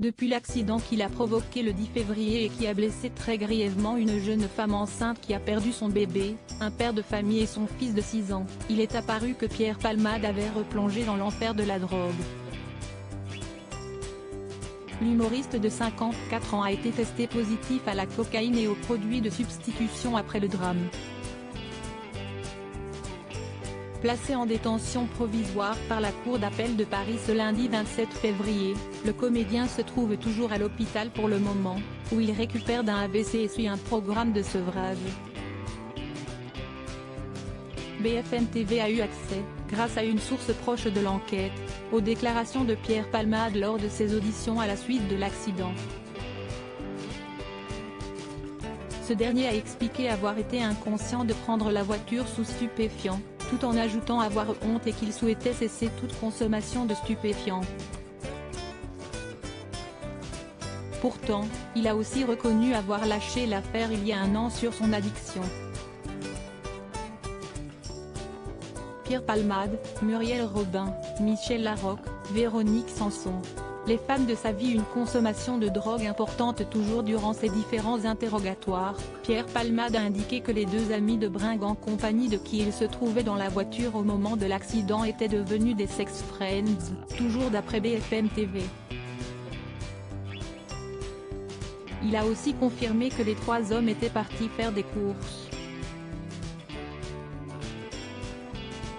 Depuis l'accident qu'il a provoqué le 10 février et qui a blessé très grièvement une jeune femme enceinte qui a perdu son bébé, un père de famille et son fils de 6 ans, il est apparu que Pierre Palmade avait replongé dans l'enfer de la drogue. L'humoriste de 54 ans a été testé positif à la cocaïne et aux produits de substitution après le drame. Placé en détention provisoire par la Cour d'appel de Paris ce lundi 27 février, le comédien se trouve toujours à l'hôpital pour le moment, où il récupère d'un AVC et suit un programme de sevrage. BFM TV a eu accès, grâce à une source proche de l'enquête, aux déclarations de Pierre Palmade lors de ses auditions à la suite de l'accident. Ce dernier a expliqué avoir été inconscient de prendre la voiture sous stupéfiants, tout en ajoutant avoir honte et qu'il souhaitait cesser toute consommation de stupéfiants. Pourtant, il a aussi reconnu avoir lâché l'affaire il y a un an sur son addiction. Pierre Palmade, Muriel Robin, Michel Larocque, Véronique Sanson. Les femmes de sa vie, une consommation de drogue importante toujours durant ses différents interrogatoires. Pierre Palmade a indiqué que les deux amis de bringue en compagnie de qui il se trouvait dans la voiture au moment de l'accident étaient devenus des sex friends, toujours d'après BFM TV. Il a aussi confirmé que les trois hommes étaient partis faire des courses.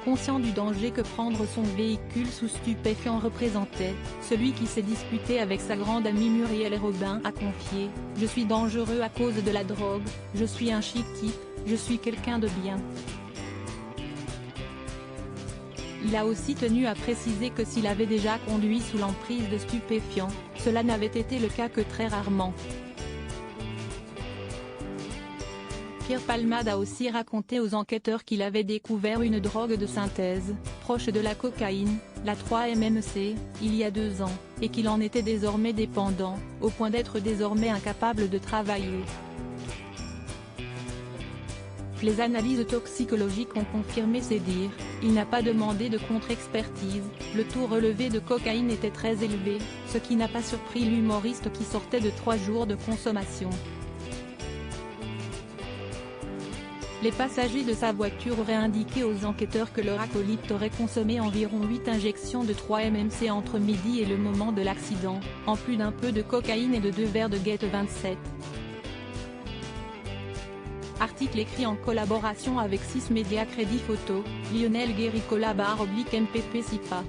Conscient du danger que prendre son véhicule sous stupéfiants représentait, celui qui s'est disputé avec sa grande amie Muriel Robin a confié « Je suis dangereux à cause de la drogue, je suis un chic type, je suis quelqu'un de bien ». Il a aussi tenu à préciser que s'il avait déjà conduit sous l'emprise de stupéfiants, cela n'avait été le cas que très rarement. Pierre Palmade a aussi raconté aux enquêteurs qu'il avait découvert une drogue de synthèse, proche de la cocaïne, la 3-MMC, il y a 2 ans, et qu'il en était désormais dépendant, au point d'être désormais incapable de travailler. Les analyses toxicologiques ont confirmé ces dires, il n'a pas demandé de contre-expertise, le taux relevé de cocaïne était très élevé, ce qui n'a pas surpris l'humoriste qui sortait de 3 jours de consommation. Les passagers de sa voiture auraient indiqué aux enquêteurs que leur acolyte aurait consommé environ 8 injections de 3-MMC entre midi et le moment de l'accident, en plus d'un peu de cocaïne et de 2 verres de Get 27. Article écrit en collaboration avec 6 médias Crédit Photo, Lionel Guéricola /MPP Sipa.